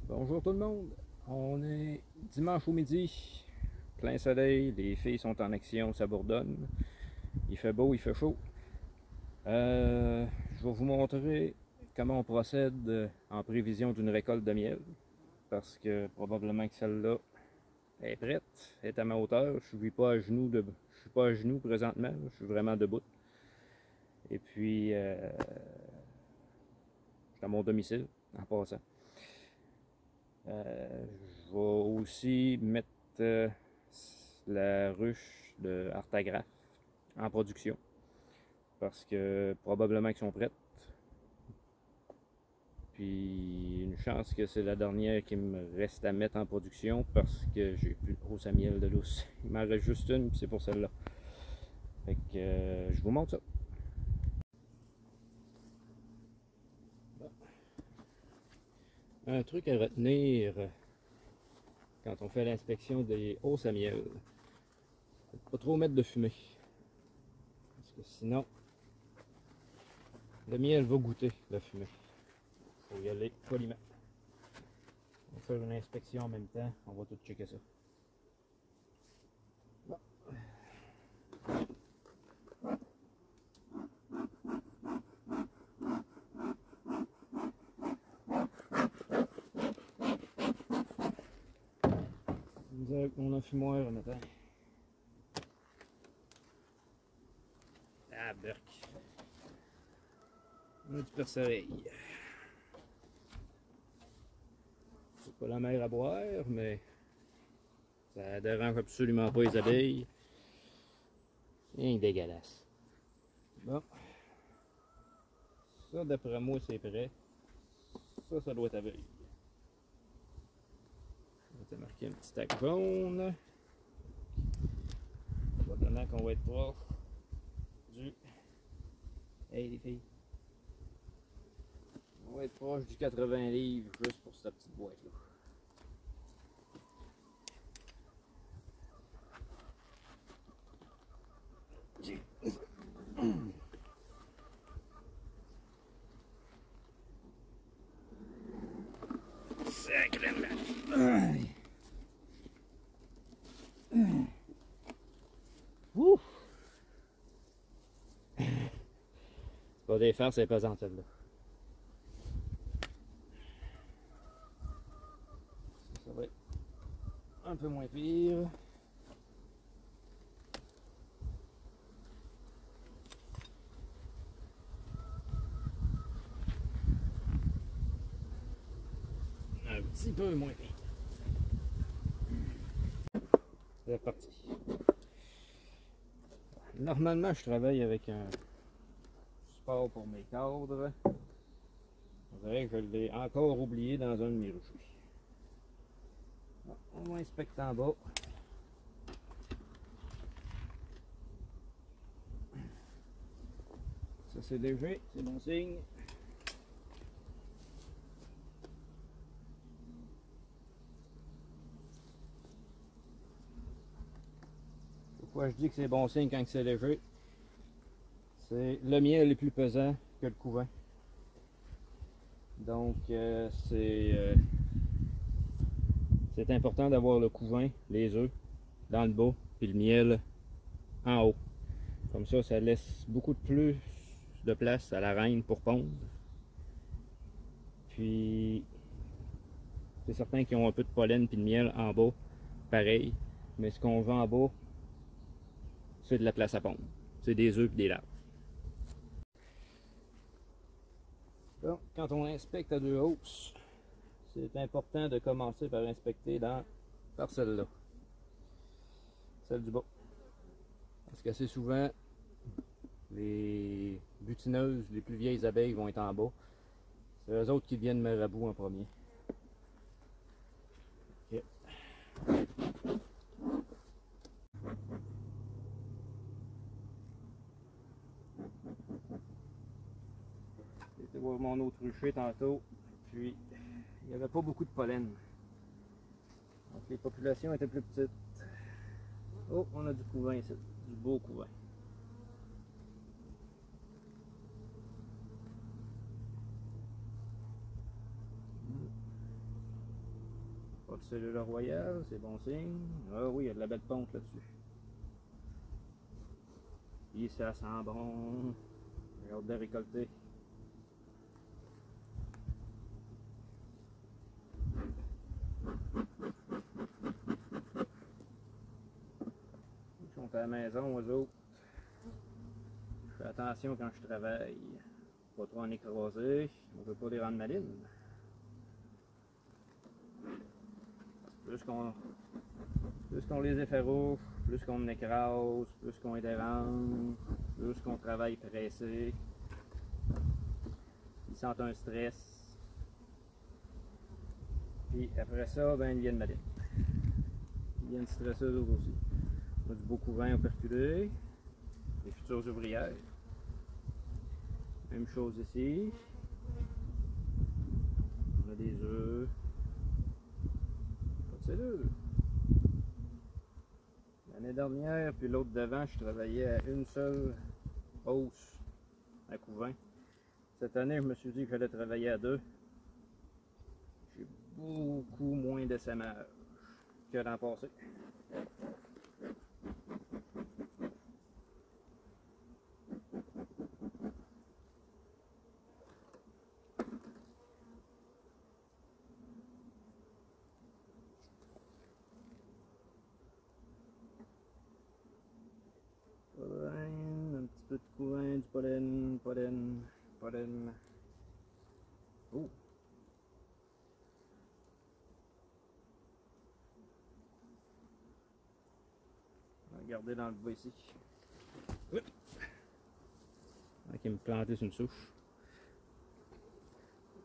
Bonjour tout le monde, on est dimanche au midi, plein soleil, les filles sont en action, ça bourdonne, il fait beau, il fait chaud. Je vais vous montrer comment on procède en prévision d'une récolte de miel, parce que probablement que celle-là est prête, est à ma hauteur, je suis pas à genoux, je suis pas à genoux présentement, je suis vraiment debout. Et puis, je suis à mon domicile en passant. Je vais aussi mettre la ruche de Artagraphe en production parce que probablement qu'ils sont prêtes. Puis une chance que c'est la dernière qui me reste à mettre en production parce que j'ai plus de hausse à miel de lousse. Il m'en reste juste une, puis c'est pour celle-là. Fait que je vous montre ça. Bon. Un truc à retenir quand on fait l'inspection des hausses à miel, pas trop mettre de fumée. Parce que sinon, le miel va goûter la fumée. Il faut y aller poliment. On va faire une inspection en même temps. On va tout checker ça. Bon. Avec mon enfumoir le matin. Ah, berk. On a du perce-oreille. C'est pas la mer à boire, mais ça dérange absolument pas les abeilles. Rien que dégueulasse. Bon. Ça, d'après moi, c'est prêt. Ça doit être à veille. On va te marquer un petit tac jaune. Probablement qu'on va être proche du... Hey les filles. On va être proche du 80 livres juste pour cette petite boîte là. Sacrément. Ouf! C'est pas des fers, c'est pesant celle-là. Ça va être un peu moins pire. Un petit peu moins pire. C'est reparti. Normalement, je travaille avec un support pour mes cadres. On dirait que je l'ai encore oublié dans un de mes ruchers. Bon, on va inspecter en bas. Ça c'est léger, c'est bon signe. Pourquoi je dis que c'est bon signe quand c'est léger? C'est le miel est plus pesant que le couvain. Donc c'est important d'avoir le couvain, les œufs, dans le bas, puis le miel en haut. Comme ça laisse beaucoup de plus de place à la reine pour pondre. Puis c'est certain qu'ils ont un peu de pollen puis de miel en bas, pareil. Mais ce qu'on vend en bas, c'est de la place à pondre. C'est des œufs et des larves. Donc, quand on inspecte à deux hausses, c'est important de commencer par inspecter par celle-là. Celle du bas. Parce qu'assez souvent, les butineuses, les plus vieilles abeilles vont être en bas. C'est eux autres qui viennent me rabout en premier. Okay. J'ai été voir mon autre rucher tantôt, puis il n'y avait pas beaucoup de pollen. Donc les populations étaient plus petites. Oh, on a du couvain ici, du beau couvain. Pas de cellule royale, c'est bon signe. Ah oui, il y a de la belle ponte là-dessus. Puis ça sent bon. J'ai hâte de récolter. Ils sont à la maison, eux autres. Je fais attention quand je travaille. Pas trop en écraser. On ne veut pas les rendre malines. Plus qu'on les effarouche, plus qu'on écrase, plus qu'on les dérange, plus qu'on travaille pressé. Ils sentent un stress. Puis après ça, ben ils viennent malines. Ils viennent stresser eux aussi. On a du beau couvent à perculer. Les futures ouvrières. Même chose ici. On a des œufs. Pas de cellule. L'année dernière, puis l'autre d'avant, je travaillais à une seule hausse à couvent. Cette année, je me suis dit que j'allais travailler à deux. J'ai beaucoup moins d'essaimage que l'an passé. Un petit peu de couvent, du pollen, pollen. Oh! On va regarder dans le bois ici. Qui me planter sur une souche.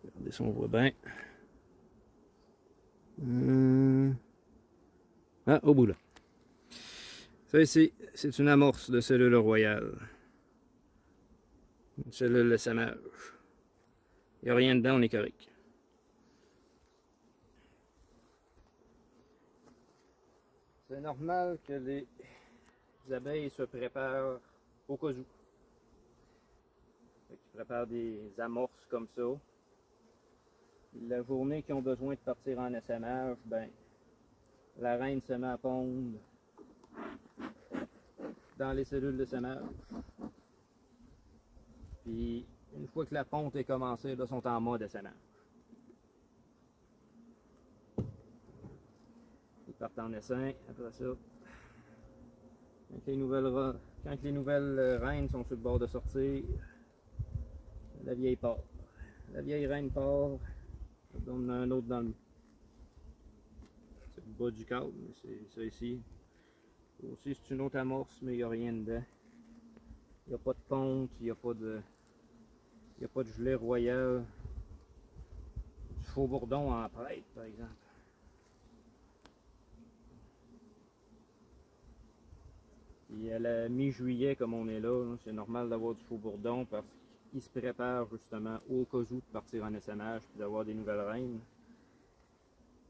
Regardez si on voit bien. Ah, au bout là. Ça ici, c'est une amorce de cellule royale. Une cellule de samage. Il n'y a rien dedans, on est correct. C'est normal que les abeilles se préparent au cas où. Ils préparent des amorces comme ça. La journée qu'ils ont besoin de partir en essaimage, ben, la reine se met à pondre dans les cellules de samage. Puis, une fois que la ponte est commencée, là, sont en mode essaimage. Ils partent en essaim, après ça. Quand les nouvelles reines sont sur le bord de sortir, la vieille part. La vieille reine part, ça donne un autre dans le bas du cadre, c'est ça ici. Aussi, c'est une autre amorce, mais il n'y a rien dedans. Il n'y a pas de ponte, il n'y a pas de gelée royale. Du faux bourdon en prêtre, par exemple. Et à la mi-juillet, comme on est là, c'est normal d'avoir du faux bourdon parce qu'il se prépare justement au cas où de partir en essaimage et d'avoir des nouvelles reines.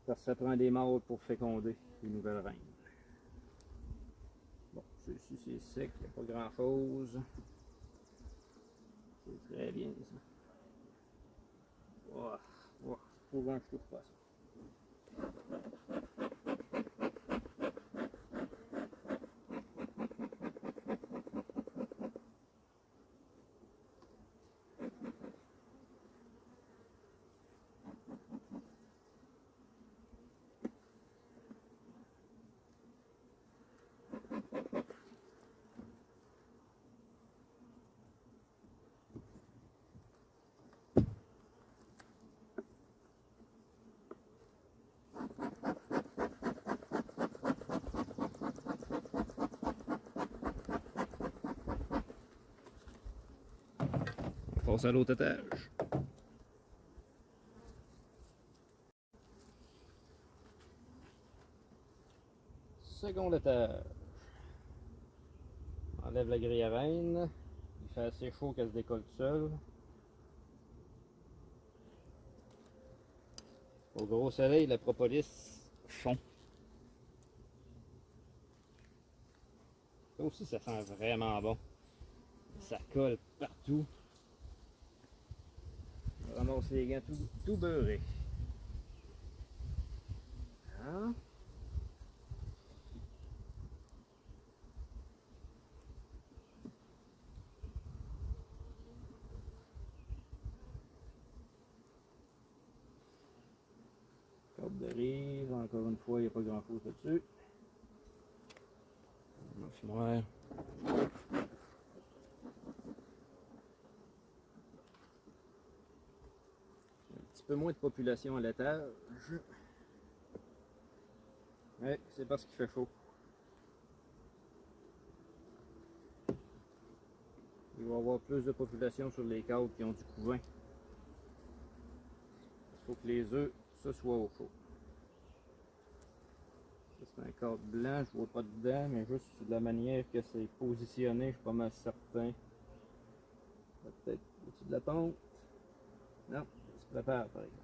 Parce que ça prend des mâles pour féconder les nouvelles reines. Bon, celui-ci c'est sec, il n'y a pas grand chose. C'est très bien ça. Wow, wow, souvent je touche pas ça. On passe à l'autre étage. Second étage. On enlève la grille à reine. Il fait assez chaud qu'elle se décolle tout seul. Au gros soleil, la propolis fond. Ça aussi, ça sent vraiment bon. Ça colle partout. On ramasse les gants tout beurrés. Voilà. Corde de rive, encore une fois, il n'y a pas grand chose là-dessus. Fumoir. Un petit peu moins de population à l'étage. Ouais, c'est parce qu'il fait chaud. Il va y avoir plus de population sur les câbles qui ont du couvain. Il faut que les œufs, ça soit au chaud. C'est un cadre blanc, je vois pas dedans, mais juste de la manière que c'est positionné, je suis pas mal certain. Peut-être au-dessus de la pompe. Non, il se prépare par exemple.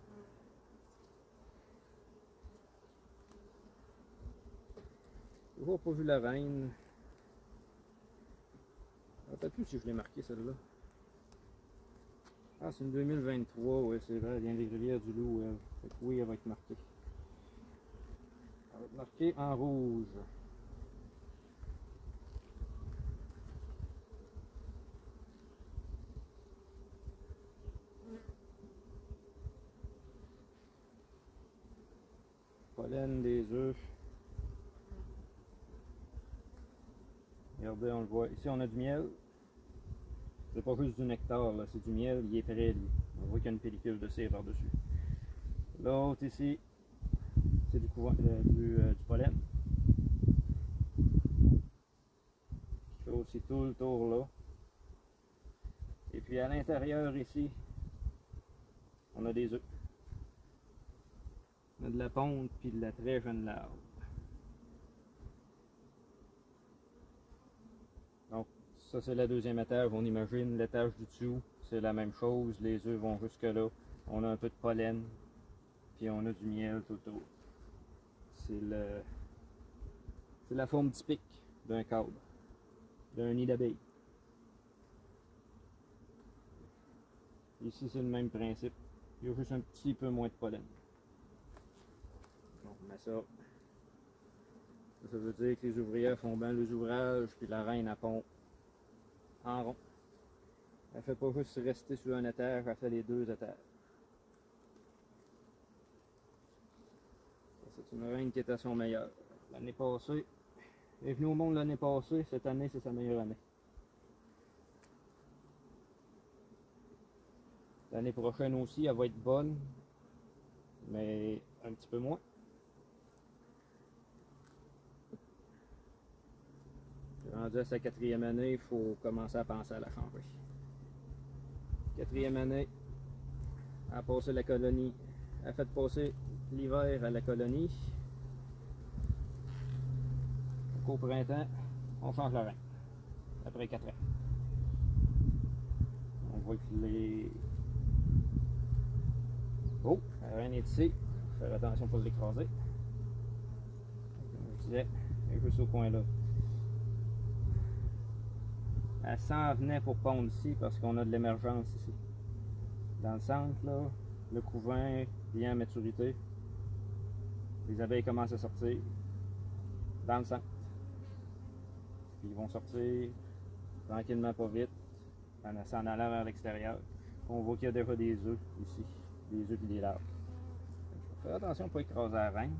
Toujours pas vu la reine. Je ne me rappelle plus si je l'ai marqué celle-là. Ah, c'est une 2023, ouais, c'est vrai, elle vient des Rivières-du-Loup. Fait que oui, elle va être marquée. Elle va être marquée en rouge. Pollen des œufs. Regardez, on le voit. Ici, on a du miel. C'est pas juste du nectar, là, c'est du miel, il est prêt, lui. On voit qu'il y a une pellicule de cire par-dessus. L'autre ici, c'est du pollen. Je fais aussi tout le tour là. Et puis à l'intérieur ici, on a des œufs. On a de la ponte puis de la très jeune larve. Donc ça c'est le deuxième étage, on imagine l'étage du dessous, c'est la même chose, les œufs vont jusque là. On a un peu de pollen, puis on a du miel tout autour. C'est la forme typique d'un cadre, d'un nid d'abeille. Ici c'est le même principe, il y a juste un petit peu moins de pollen. On met ça. Ça veut dire que les ouvrières font bien les ouvrages, puis la reine elle pond en rond. Elle fait pas juste rester sur un étage, elle fait les deux étages. C'est une reine qui est à son meilleur. L'année passée, elle est venue au monde l'année passée, cette année c'est sa meilleure année. L'année prochaine aussi, elle va être bonne, mais un petit peu moins. Rendu à sa quatrième année, il faut commencer à penser à la changer. Quatrième année, elle a passé la colonie, elle a fait passer l'hiver à la colonie. Au printemps, on change la reine. Après 4 ans. On voit que les... Oh, la reine est ici. Faire attention pour l'écraser. Comme je disais, elle est juste au coin là. Elle s'en venait pour pondre ici parce qu'on a de l'émergence ici. Dans le centre, là, le couvain vient à maturité. Les abeilles commencent à sortir dans le centre. Puis ils vont sortir tranquillement, pas vite, en s'en allant vers l'extérieur. On voit qu'il y a déjà des œufs ici, des œufs et des larves. Faire attention pour pas écraser la reine.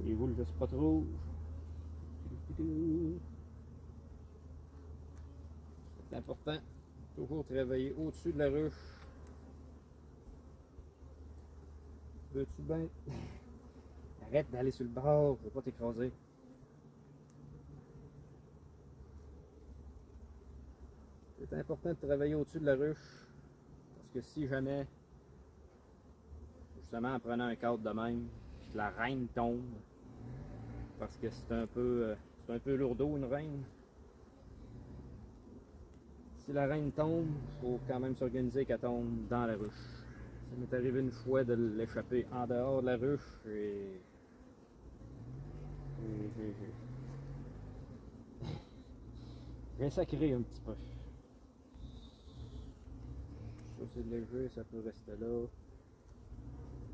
Les boules de spot rouge. C'est important, toujours travailler au-dessus de la ruche. Veux-tu bien? Arrête d'aller sur le bord, je ne veux pas t'écraser. C'est important de travailler au-dessus de la ruche, parce que si jamais, justement en prenant un cadre de même, que la reine tombe, parce que c'est un peu lourdeau une reine. Si la reine tombe, il faut quand même s'organiser qu'elle tombe dans la ruche. Ça m'est arrivé une fois de l'échapper en dehors de la ruche et j'ai sacré un petit peu. Ça c'est léger, ça peut rester là.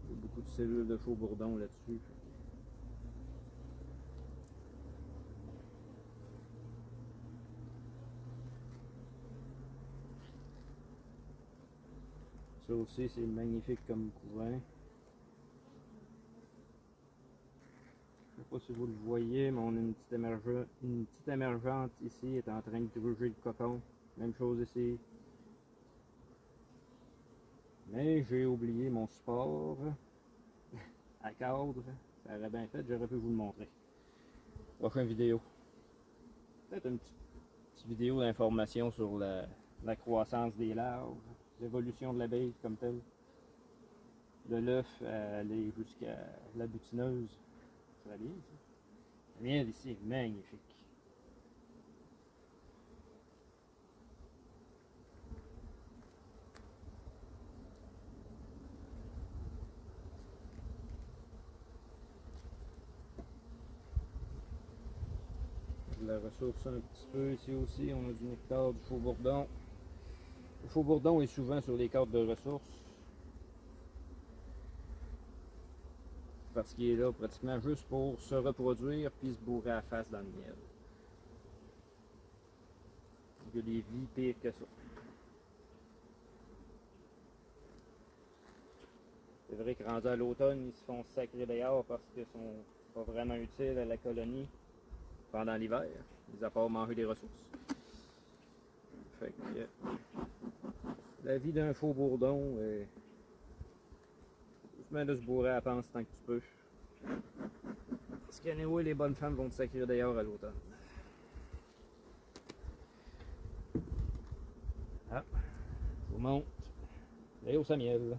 Il y a beaucoup de cellules de chaux-bourdon là-dessus. Ça aussi c'est magnifique comme couvent. Je ne sais pas si vous le voyez, mais on a une petite émergente ici, elle est en train de gruger le cocon. Même chose ici. Mais j'ai oublié mon support à cadre. Ça aurait bien fait, j'aurais pu vous le montrer. Prochaine vidéo. Peut-être une petite vidéo d'information sur la croissance des larves, l'évolution de l'abeille comme telle. De l'œuf à aller jusqu'à la butineuse. Ça va bien, ça. Le miel ici est magnifique. De la ressource un petit peu ici aussi, on a du nectar, du chaux-bourdon. Le chaux-bourdon est souvent sur les cartes de ressources. Parce qu'il est là pratiquement juste pour se reproduire puis se bourrer la face dans le miel. Il y a des vies pires que ça. C'est vrai que rendu à l'automne, ils se font sacrer dehors parce qu'ils sont pas vraiment utiles à la colonie pendant l'hiver, mis à part manger des ressources. Fait que la vie d'un chaux-bourdon est juste de se bourrer à la panse tant que tu peux. Parce qu'anyway, les bonnes femmes vont te sacrer dehors à l'automne. Ah, je vous montre. Les hauts à miel.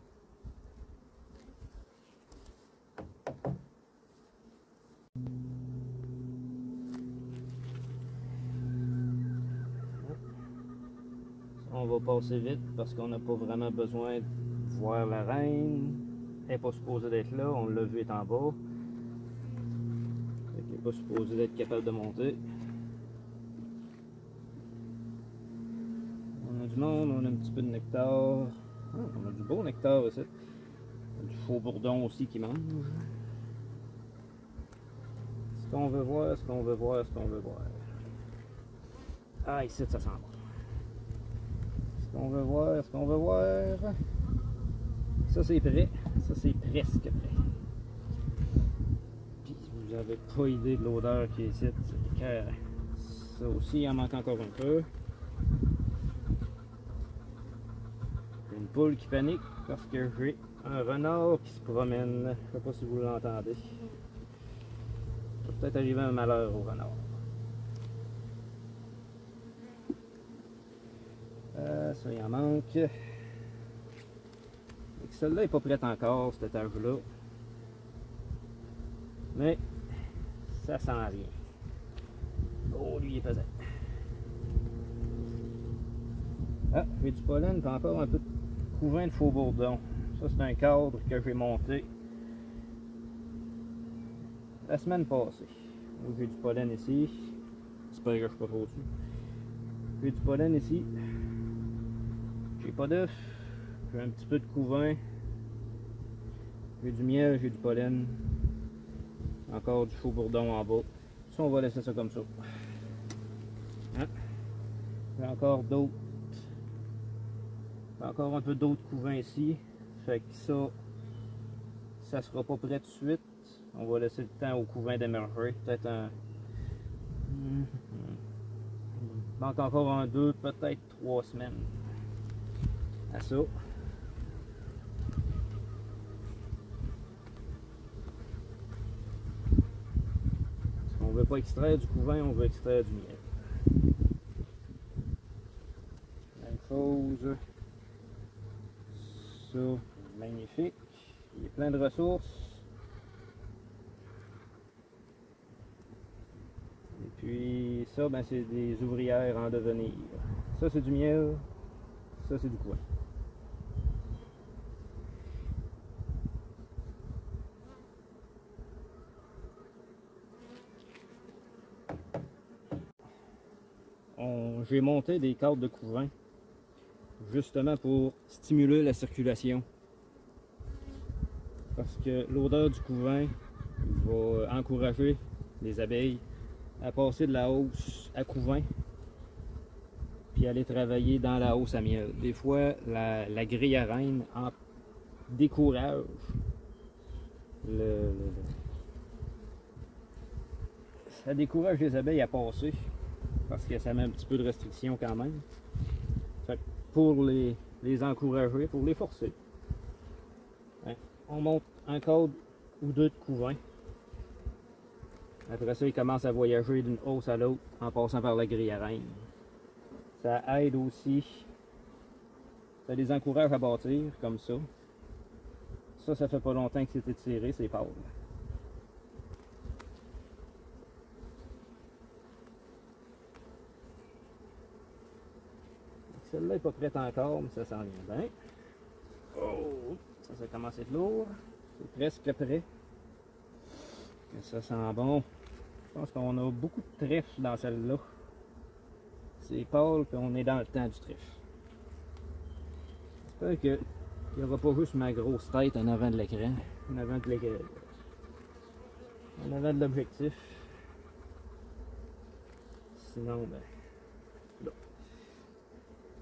On va passer vite parce qu'on n'a pas vraiment besoin de voir la reine. Elle n'est pas supposée d'être là, on l'a vu, elle est en bas. Elle n'est pas supposée d'être capable de monter. On a du monde, on a un petit peu de nectar. Ah, on a du beau nectar ici. Du chaux-bourdon aussi qui mange. Ce qu'on veut voir, ce qu'on veut voir, ce qu'on veut voir. Ah, ici, ça sent bon. Ce qu'on veut voir, ce qu'on veut voir. Ça, c'est prêt. Ça, c'est presque prêt. Puis, vous n'avez pas idée de l'odeur qui est ici. C'est écœurant. Ça aussi, il en manque encore un peu. Une poule qui panique parce que j'ai un renard qui se promène. Je ne sais pas si vous l'entendez. Ça peut peut-être arriver un malheur au renard. Ça, il en manque. Celle-là n'est pas prête encore, cet étage-là. Mais ça sent rien. Oh, lui, il est pesant. Ah, j'ai du pollen, puis encore un peu de couvain de chaux-bourdon. Ça, c'est un cadre que j'ai monté la semaine passée. J'ai du pollen ici. J'espère que je ne suis pas trop dessus. J'ai du pollen ici. J'ai pas d'œuf. J'ai un petit peu de couvain. J'ai du miel, j'ai du pollen. Encore du chaux-bourdon en bas. Ça, on va laisser ça comme ça. Hein? J'ai encore d'autres. Encore un peu d'autres couvains ici. Fait que ça sera pas prêt tout de suite. On va laisser le temps au couvain d'émerger. Peut-être un. Il manque encore un, 2, peut-être 3 semaines à ça. On ne veut pas extraire du couvain, on veut extraire du miel. Même chose. Ça, magnifique. Il est plein de ressources. Et puis ça, ben, c'est des ouvrières en devenir. Ça, c'est du miel. Ça, c'est du couvain. J'ai monté des cadres de couvain. justement pour stimuler la circulation. Parce que l'odeur du couvain va encourager les abeilles à passer de la hausse à couvain puis aller travailler dans la hausse à miel. Des fois, la grille à reine en décourage ça décourage les abeilles à passer parce que ça met un petit peu de restriction quand même. Fait que pour les encourager, pour les forcer, hein, on monte un code ou deux de couvain. Après ça, ils commencent à voyager d'une hausse à l'autre en passant par la grille à reine. Ça aide aussi, ça les encourage à bâtir comme ça. Ça fait pas longtemps que c'est étiré, c'est pâle. Celle-là n'est pas prête encore, mais ça s'en vient bien. Oh, ça commence à être lourd. C'est presque prêt. Mais ça sent bon. Je pense qu'on a beaucoup de trèfle dans celle-là. C'est pâle, puis on est dans le temps du trèfle. J'espère qu'il n'y aura pas juste ma grosse tête en avant de l'écran, en avant de l'objectif. Sinon, ben, là.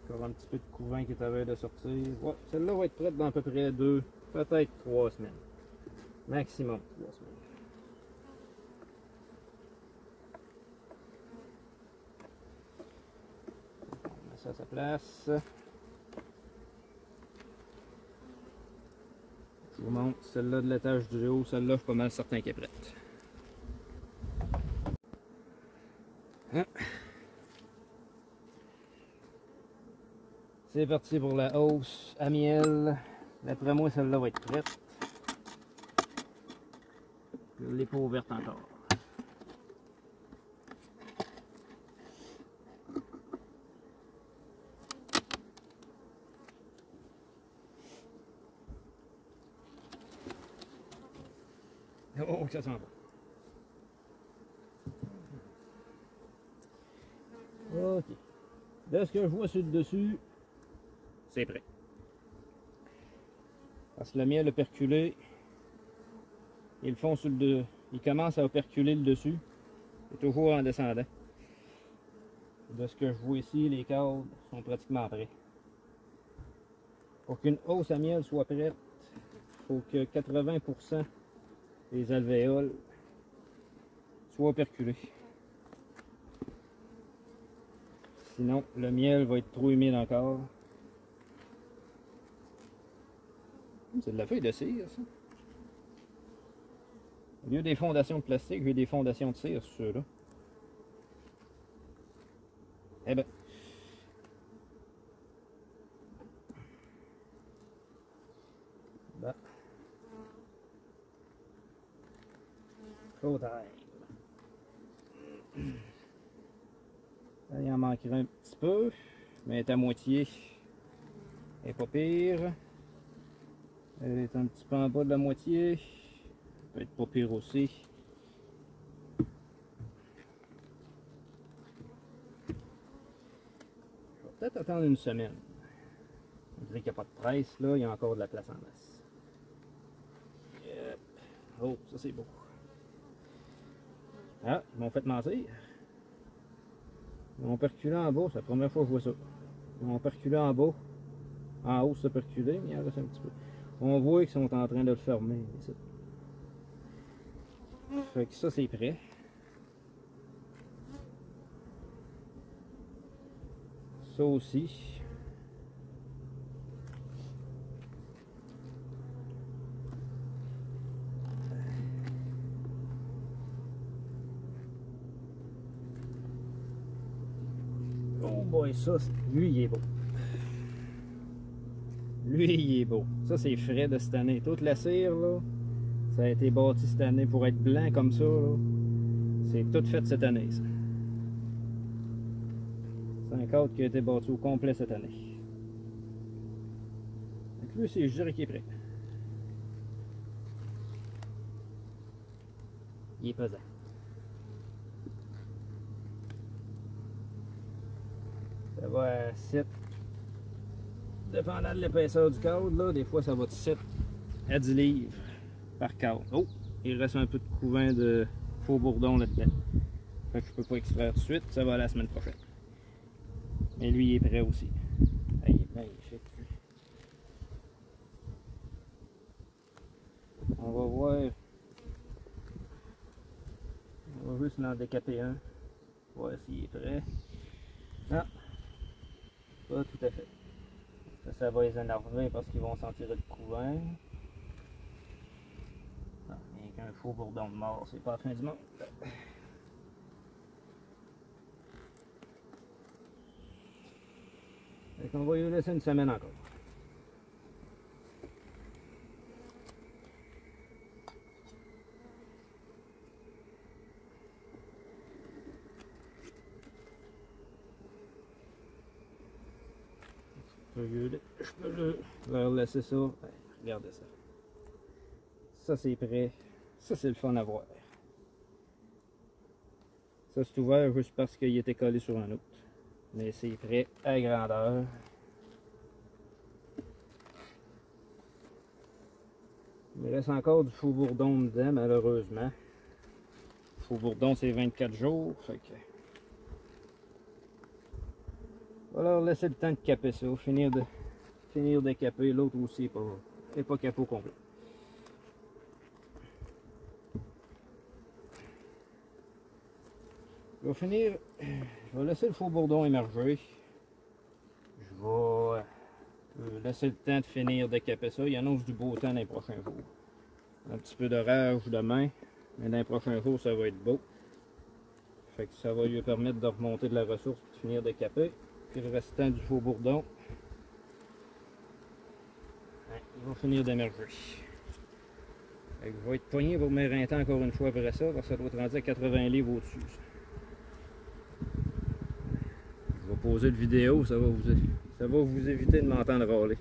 Encore un petit peu de couvain qui est à veille de sortir. Ouais, celle-là va être prête dans à peu près 2, peut-être 3 semaines. Maximum 3 semaines. On met ça à sa place. Je vous montre celle-là de l'étage du haut. Celle-là, je suis pas mal certain qu'elle est prête. Hein? C'est parti pour la hausse à miel. D'après moi, celle-là va être prête. Je l'ai pas ouverte encore. Oh, ça sent bon. Ok. De ce que je vois sur le dessus, c'est prêt. Parce que le miel a perculé. Ils font sur le ils commencent à perculer le dessus. C'est toujours en descendant. De ce que je vois ici, les cadres sont pratiquement prêts. Pour qu'une hausse à miel soit prête, il faut que 80% des alvéoles soient perculés. Sinon, le miel va être trop humide encore. C'est de la feuille de cire, ça. Au lieu des fondations de plastique, j'ai des fondations de cire sur ceux-là. Eh ben. Bah. Trop tard. Il en manquerait un petit peu, mais elle est à moitié. Elle est pas pire. Elle est un petit peu en bas de la moitié. Elle peut être pas pire aussi. Je vais peut-être attendre une semaine. On dirait qu'il n'y a pas de presse là, il y a encore de la place en masse. Yep. Oh, ça c'est beau. Ah, ils m'ont fait mentir. Ils m'ont perculé en bas, c'est la première fois que je vois ça. Ils m'ont perculé en bas. En haut, c'est perculé, mais il en reste un petit peu. On voit qu'ils sont en train de le fermer. Ici. Fait que ça, c'est prêt. Ça aussi. Oh boy, ça, lui, il est beau. Lui, il est beau. Ça, c'est frais de cette année. Toute la cire, là, ça a été bâti cette année pour être blanc comme ça, là. C'est tout fait cette année, ça. C'est un cadre qui a été bâti au complet cette année. Donc lui, je dirais qu'il est prêt. Il est pesant. Ça va à 7. dépendant de l'épaisseur du cadre, là, des fois ça va de 7 à 10 livres par cadre. Oh, il reste un peu de couvain de faux bourdon là-dedans. Fait que je peux pas extraire tout de suite, ça va la semaine prochaine. Mais lui il est prêt aussi. Ah, il est magnifique. On va voir. On va juste l'en décaper un. Voir s'il est prêt. Non. Pas tout à fait. Ça va les énerver parce qu'ils vont sentir le couvain. Non, il n'y a qu'un faux bourdon de mort, c'est pas la fin du monde. Fait qu'on va lui laisser une semaine encore. Je peux leur laisser ça. Ouais, regardez ça. Ça c'est prêt. Ça c'est le fun à voir. Ça c'est ouvert juste parce qu'il était collé sur un autre. Mais c'est prêt à grandeur. Il reste encore du faux bourdon dedans malheureusement. Le faux bourdon c'est 24 jours. Fait que... on va leur laisser le temps de caper ça. Finir de caper. L'autre aussi n'est pas capot complet. Je vais finir, je vais laisser le faux bourdon émerger. Je vais laisser le temps de finir de caper ça. Il annonce du beau temps dans les prochains jours. Un petit peu d'orage demain, mais dans les prochains jours ça va être beau. Fait que ça va lui permettre de remonter de la ressource et de finir de caper. Puis le restant du faux bourdon, il va finir d'émerger. Je vais être pogné pour m'éreinter encore une fois après ça, parce que ça doit être rendu à 80 livres au-dessus. Je vais poser le vidéo, ça va vous éviter de m'entendre râler.